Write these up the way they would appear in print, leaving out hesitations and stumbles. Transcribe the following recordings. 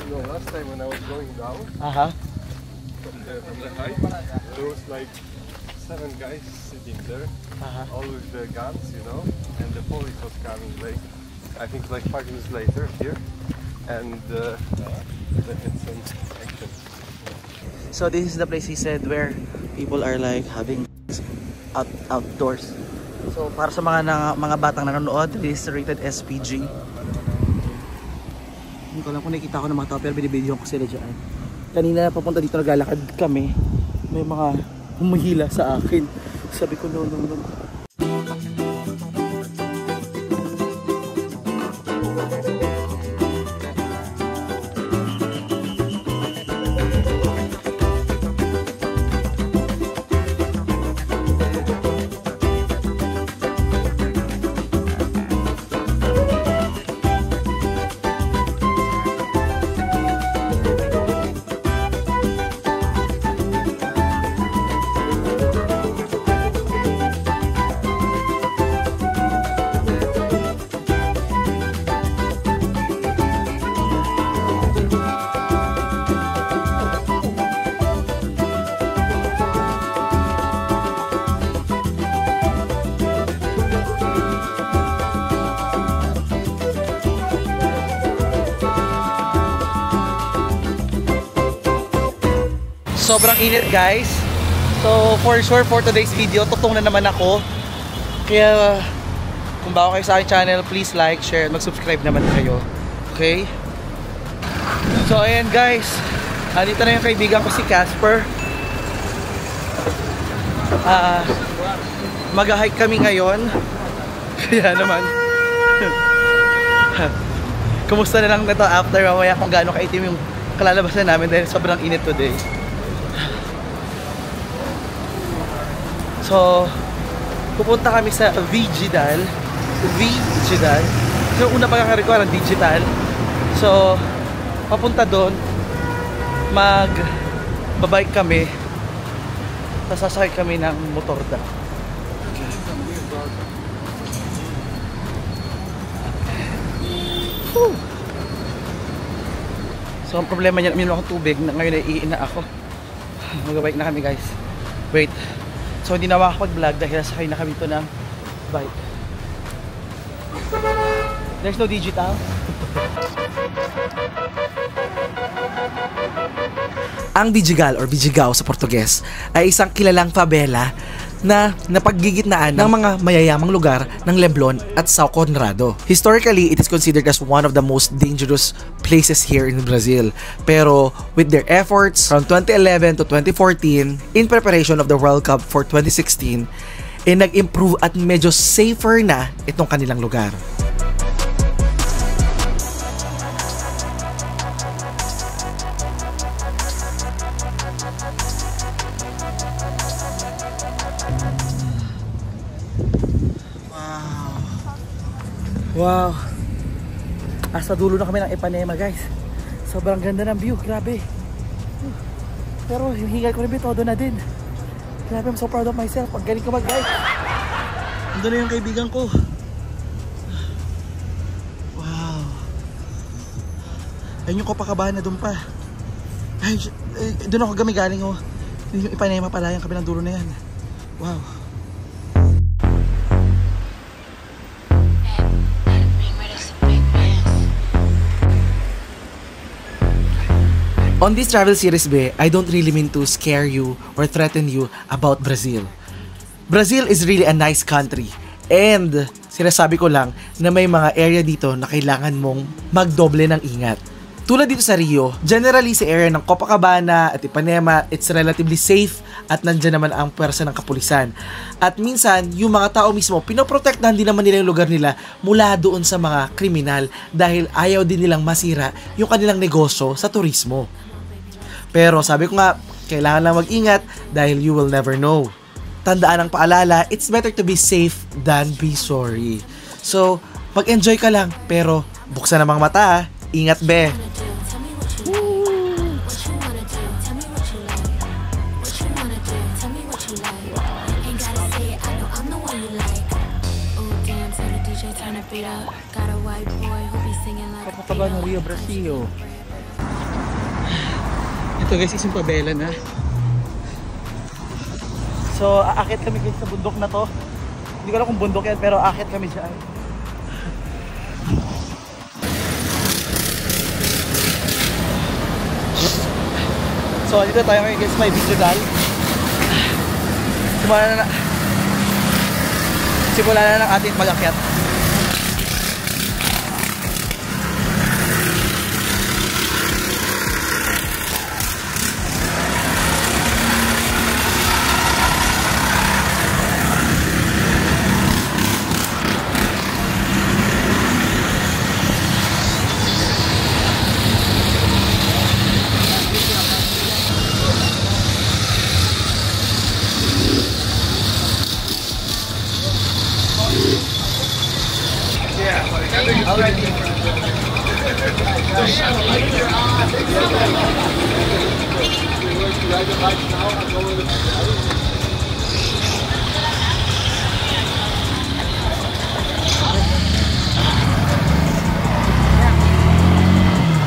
No, last time when I was going down from the height, there was like 7 guys sitting there, all with their guns, you know, and the police was coming like, I think like 5 minutes later here, and they had some action. So this is the place he said where people are like having outdoors. So para sa mga batang nanonood, this is rated SPG. Hindi ko lang kung nakikita ko ng mga tao pero binibidyo ko sila dyan. Kanina papunta dito naglalakad kami, may mga humihila sa akin. Sabi ko no. Sobrang init guys. So for sure for today's video, tutong na naman ako. Kaya kung bago kayo sa aking channel, please like, share, mag-subscribe naman kayo. Okay? So ayan guys, andito na yung kaibigan ko si Casper. Mag-hike kami ngayon. Kaya naman kumusta na lang na to after mamaya kung gaano kaitim yung kalalabasan namin dahil sobrang init today. So, pupunta kami sa Vigidal. Yung una pagkakaroon ko ng digital. So, papunta doon. Mag-bike kami. Tapos sasakay kami ng motorda. Okay. So, ang problema niya, minum akong tubig. Ngayon ay iina ako. Mag-bike na kami guys. Wait. So hindi na makakapag-vlog dahil sakay na kami ito ng bike. There's no digital. Ang Vidigal or Vidigal sa Portuges ay isang kilalang favela na napaggigitnaan ng mga mayayamang lugar ng Leblon at São Conrado. Historically, it is considered as one of the most dangerous places here in Brazil. Pero with their efforts from 2011 to 2014 in preparation of the World Cup for 2016, nag-improve at medyo safer na itong kanilang lugar. Wow! Asa dulo na kami ng Ipanema guys. Sobrang ganda ng view, grabe. Pero yung hingal ko rin todo na din. Grabe, I'm so proud of myself. Ang galing ko mag-bike. Nandun na yung kaibigan ko. Wow! Ayun yung Copacabana doon pa. Ay, doon ako galing oh. Yung Ipanema pala, yung kabilang dulo na yan. Wow! On this travel series, I don't really mean to scare you or threaten you about Brazil. Brazil is really a nice country. And sinasabi ko lang na may mga area dito na kailangan mong magdoble ng ingat. Tulad dito sa Rio, generally sa area ng Copacabana at Ipanema, it's relatively safe at nandyan naman ang pwersa ng kapulisan. At minsan, yung mga tao mismo, pinoprotektahan din naman nila yung lugar nila mula doon sa mga kriminal dahil ayaw din nilang masira yung kanilang negosyo sa turismo. Pero sabi ko nga, kailangan lang mag-ingat dahil you will never know. Tandaan ang paalala, it's better to be safe than be sorry. So, mag-enjoy ka lang, pero buksan namang mata, ingat be! Copacabana, Rio, Brazil. Ito guys is yung pabela na. So aakit kami guys sa bundok na to. Hindi ko alam kung bundok yan pero aakit kami dyan. So dito tayo ngayon guys, may video dal. Simula na ng ating pag-akyat.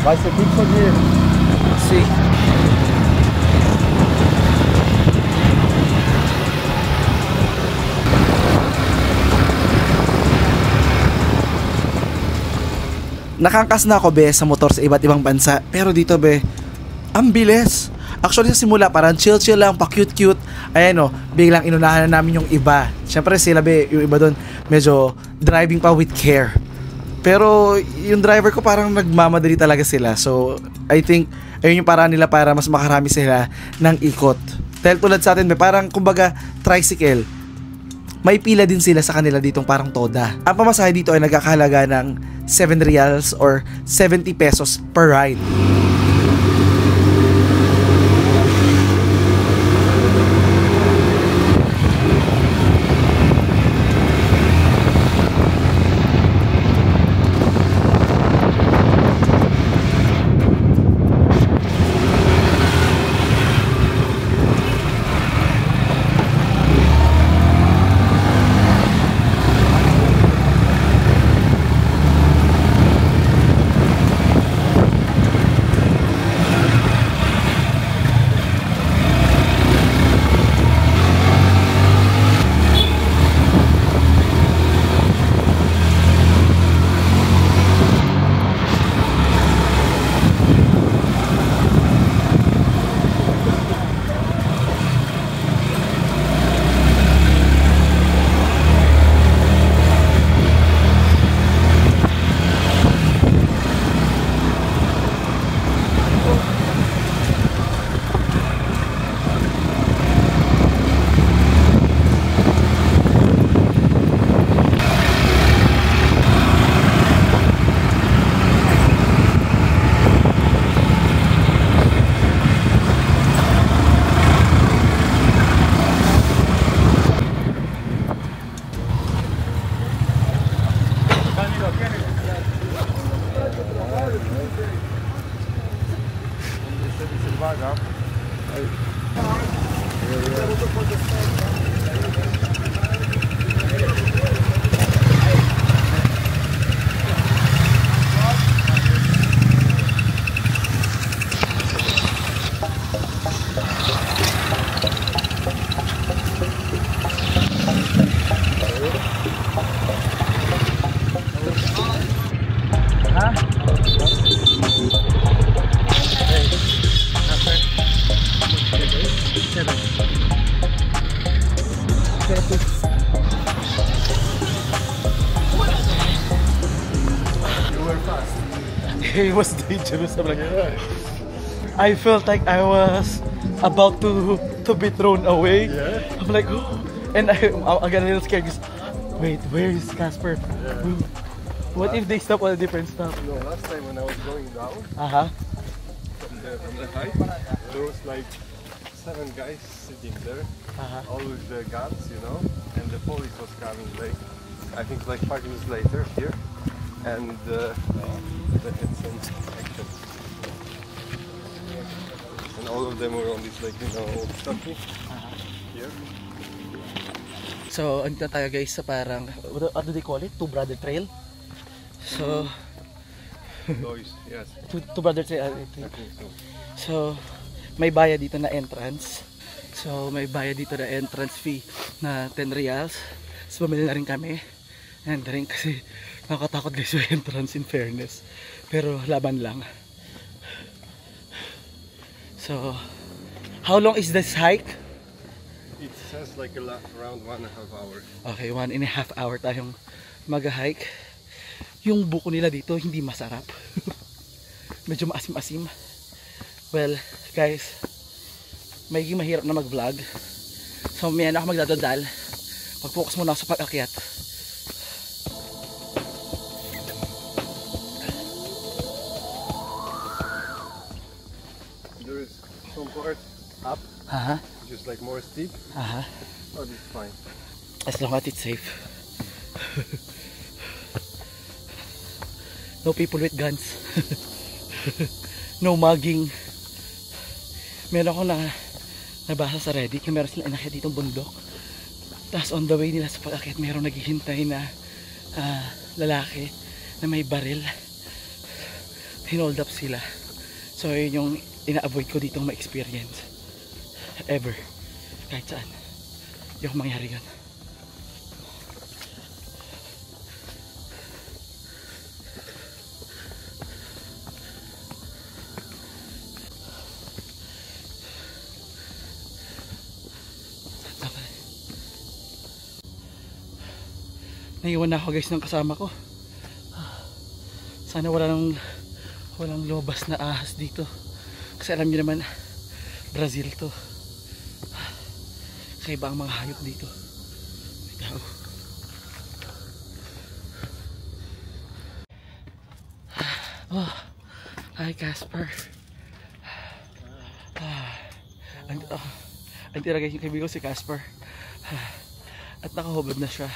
Weißt du gut von hier? See. Nakangkas na ako be sa motor sa iba't ibang bansa, pero dito be, ang bilis. Actually sa simula parang chill lang, pa cute. Ayan o, biglang inunahan na namin yung iba. Siyempre sila be, yung iba doon medyo driving pa with care. Pero yung driver ko parang nagmamadali talaga sila. So I think ayun yung paraan nila para mas makarami sila ng ikot. Dahil tulad sa atin be, parang kumbaga tricycle, may pila din sila sa kanila ditong parang toda. Ang pamasahe dito ay nagkakahalaga ng 7 reals or 70 pesos per ride. It was dangerous. I'm like, I felt like I was about to be thrown away. Yeah. I'm like, oh. And I got a little scared. Wait, where is Casper? Yeah. What if they stop at a different stop? No, last time when I was going down from the height, there was like 7 guys sitting there, all with their guns, you know, and the police was coming like, I think like 5 minutes later here, and they had some action. And all of them were on this like, you know, walkie-talkie here. So, andito tayo guys sa parang, what do they call it? Two Brother Trail? So, Noise, yes. Two Brother Trail, I think. So, may bayad dito na entrance. So may bayad dito na entrance fee na 10 reals. So bumili na rin kami and drink kasi nakakatakot guys yung entrance in fairness. Pero laban lang. So how long is this hike? It says like around 1.5 hours. Okay, 1.5 hour tayong mag-hike. Yung buko nila dito hindi masarap. Medyo maasim-asim. Well, guys, magiging mahirap na mag-vlog. So, may ako magdadadal. Mag-focus muna ako sa pag-akyat. There is some part up, just like more steep. Oh, this is fine. As long as it's safe. No people with guns. No mugging. Meron ako nabasa sa Reddit na meron sila inakyat ditong bundok. Tapos on the way nila sa pag-akyat meron naghihintay na lalaki na may baril. Hinold up sila. So yun yung ina-avoid ko ditong ma-experience. Ever. Kahit saan. Yung mangyari yun. Naiwan na ako guys ng kasama ko. Sana walang lobas na ahas dito. Kasi alam niyo naman, Brazil to. Kaiba ang mga hayop dito. Ito. Oh, hi Casper. Ang tira guys yung kaibigan ko si Casper. At nakahubad na siya.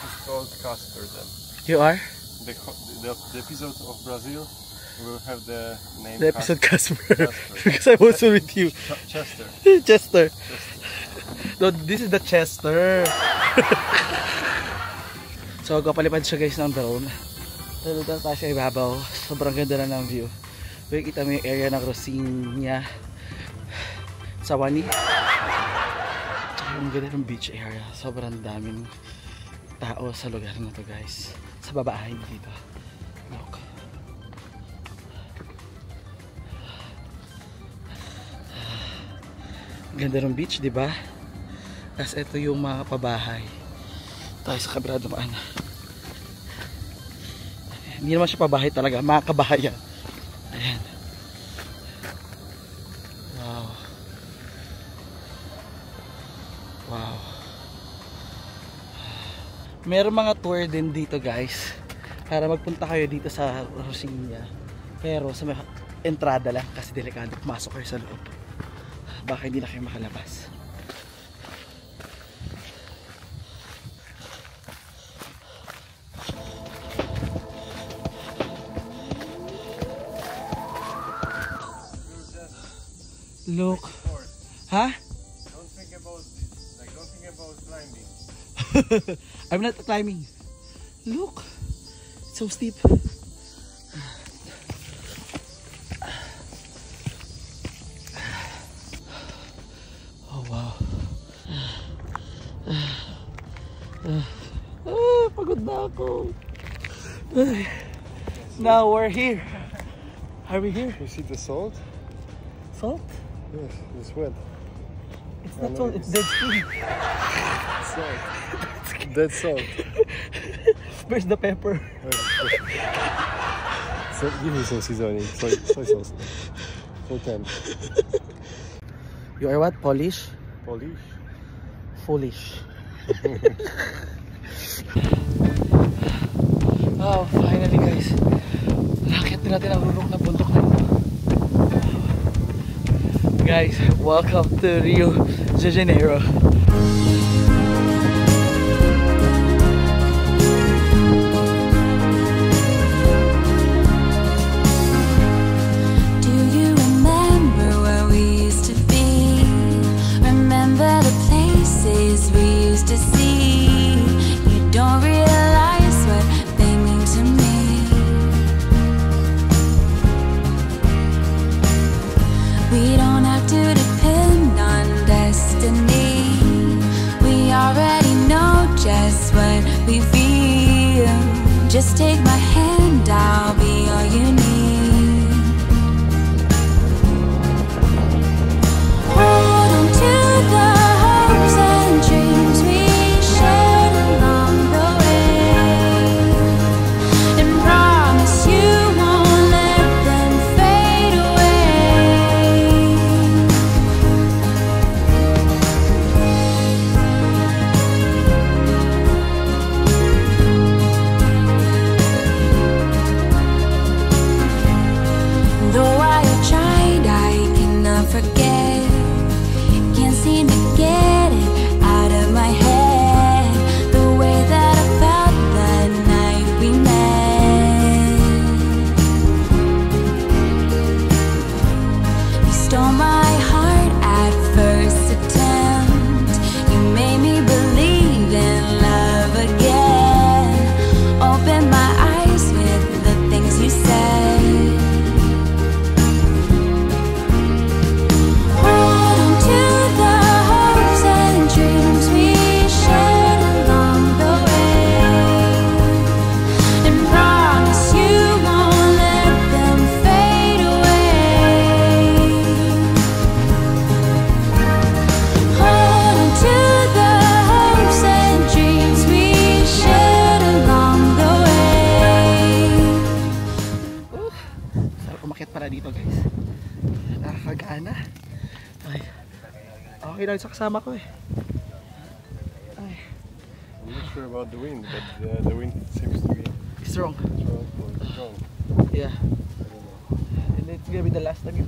It's called Casper then. You are? The episode of Brazil will have the name The episode Casper. Because I'm also with you. Chester. Chester. No, this is the Chester. So, kapalipad siya guys ng drone. Tulad tayo sa ibabaw. Sobrang ganda na ng view. Kita mo yung area ng Rocinha. Sawani. Ang ganda ng beach area. Sobrang daming tao sa lugar na to guys. Sa babae dito. Look. Ganda ng beach, di ba? Tapos ito yung mga pabahay. Tayo sa kabila dumaan. Hindi naman siya pabahay talaga, mga kabahayan. Ayan. Wow. Wow. Meron mga tour din dito guys. Para magpunta kayo dito sa Rocinha. Pero sa entrada lang kasi delikado pumasok kayo sa loob. Baka hindi na kayo makalabas. Look. Huh? Don't think about this. Like, don't think about climbing. I'm not climbing. Look. It's so steep. Oh wow. Pagod na ako. Now we're here. Are we here? You see the salt? Salt? Yes, it's wet. It's not salt, it's dead sea. Salt. Dead salt. Where's the pepper? So, give me some seasoning. Soy sauce. So temp. You are what? Polish? Polish? Foolish. Oh, finally guys. Nakakit din natin ang rurok na bundok na ito. Guys, welcome to Rio de Janeiro. Just take my hand, I'll be all you need. Hold on to the hopes and dreams we shared along the way, and promise you won't let them fade away. Though I have tried, I cannot forget. Can't seem to get it out of my head. The way that I felt that night we met. You stole my heart at first attempt. You made me believe in love again. Open my eyes with the things you said. Hold on to the hopes and dreams we shared along the way, and promise you won't let them fade away. Hold on to the hopes and dreams we shared along the way. Sarap umakyat pala dito, guys. Nakakagana. Ay. Okay lang sa kasama ko eh. Ay. I'm not sure about the wind, but the wind seems to be Strong. strong. Yeah. And it's gonna be the last time.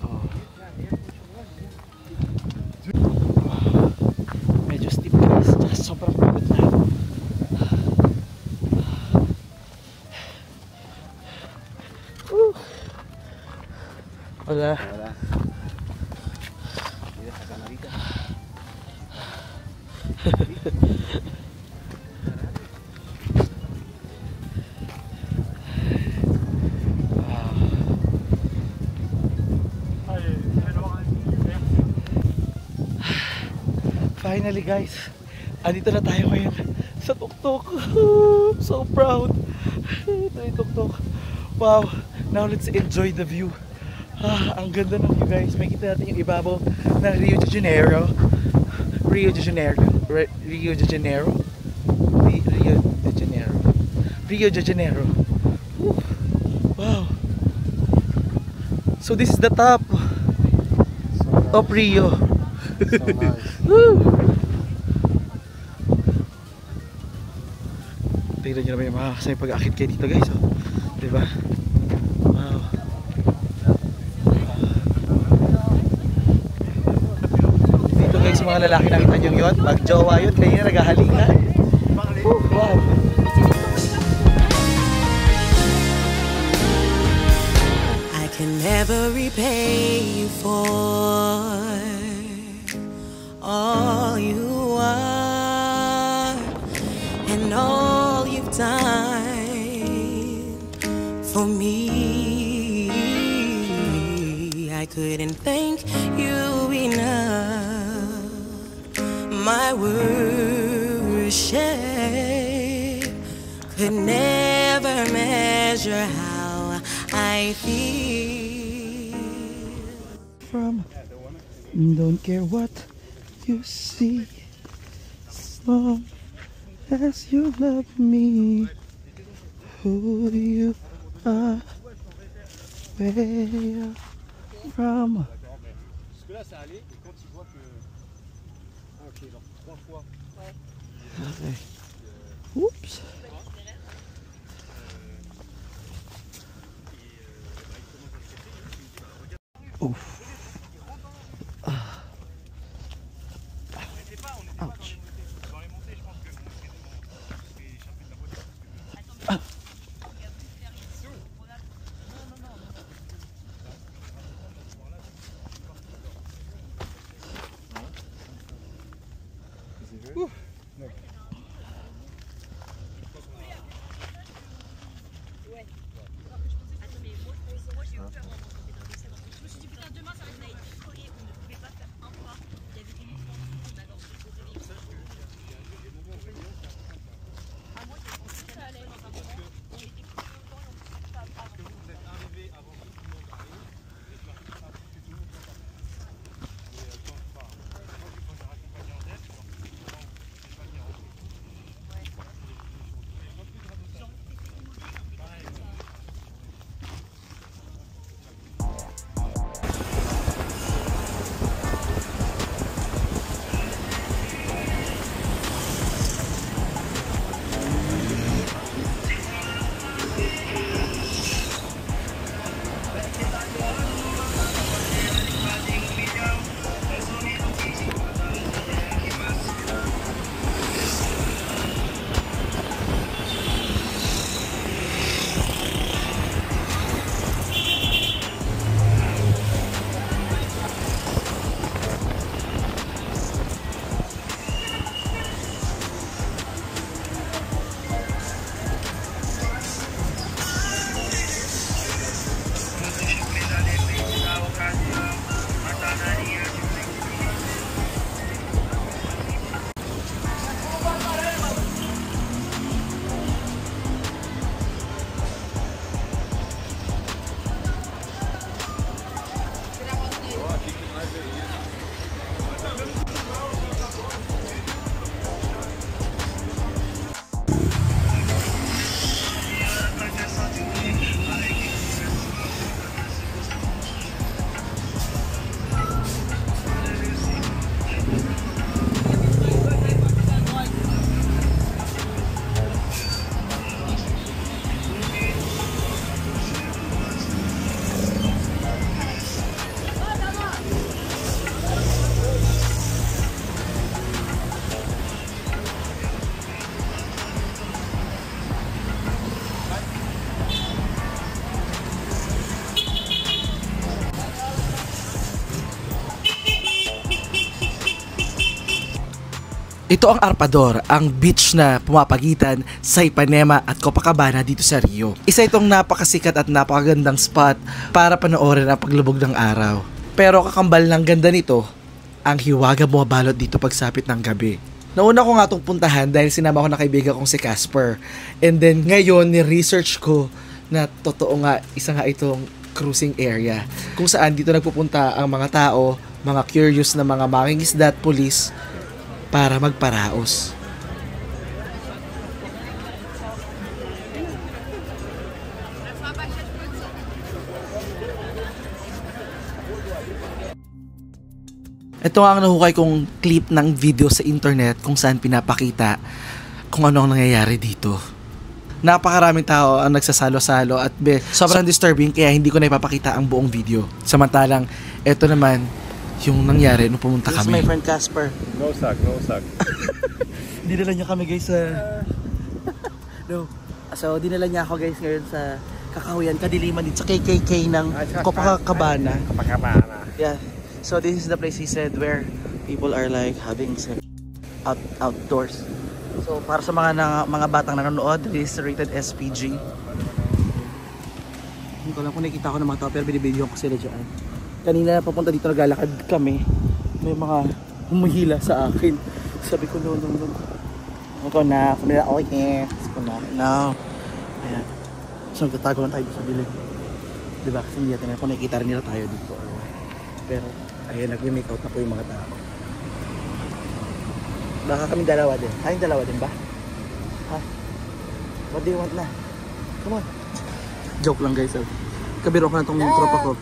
Oh. Medyo steep, guys. Tsaka sobrang pagod na. Wala. Finally, guys, andito na tayo ngayon sa tuktok. So proud. Ito yung tuktok. Wow. Now let's enjoy the view. Ang ganda ng view, guys. Makikita natin yung ibabaw ng Rio de Janeiro. Rio de Janeiro. Rio de Janeiro. Rio de Janeiro. Rio de Janeiro. Woo. Wow. So this is the top of Rio. So nice. Woo. Tingnan nyo naman yung makakasay pag-akit kayo dito, guys. Oh. Diba? Wow. Dito, guys, yung mga lalaki nakita nyo yun. Mag-jowa yun. Kanina naghahalikan. Wow. I can never repay you for all you are and all you've done for me. I couldn't thank you enough. My worship could never measure how I feel. From don't care what you see, as long as you love me, who you are, where you're from. Parce que là ça allait et quand il voit que ok genre 3 fois. Okay. Oops. Oof. Ouch. Ito ang Arpador, ang beach na pumapagitan sa Ipanema at Copacabana dito sa Rio. Isa itong napakasikat at napakagandang spot para panoorin ang paglubog ng araw. Pero kakambal ng ganda nito, ang hiwaga bumabalot dito pagsapit ng gabi. Nauna ko nga itong puntahan dahil sinama ko na kaibigan kong si Casper. And then ngayon, ni-research ko na totoo nga, isa nga itong cruising area. Kung saan dito nagpupunta ang mga tao, mga curious na mga mangingisda at pulis para magparaos. Ito nga ang nahukay kong clip ng video sa internet kung saan pinapakita kung ano ang nangyayari dito. Napakaraming tao ang nagsasalo-salo at sobrang disturbing kaya hindi ko na ipapakita ang buong video. Samantalang, ito naman yung nangyari nung pumunta kami. This is my friend Casper. No suck, no suck. Dinala niya kami guys sa... No. So, dinala niya ako guys ngayon sa Kakahuyan, Kadiliman dito sa KKK ng Copacabana. Copacabana. Yeah. So, this is the place he said where people are like having sex outdoors. So, para sa mga batang nanonood, this is rated SPG. Hindi ko lang kung nakikita ko ng mga tao pero binibidyo ko sila dyan. Kanina papunta dito naglalakad kami. May mga humihila sa akin. Sabi ko, no. Ako na, oh yes. Ako na, no. Ayan. So, nagtatago lang tayo sa bilid. Diba? Kasi hindi natin kung nakikita rin nila tayo dito. Pero, ayun, nag-make out na po yung mga tao. Baka kami dalawa din. Tayong dalawa din ba? Ha? What do you want na? Come on. Joke lang guys. Kabiro ko na itong tropa ko.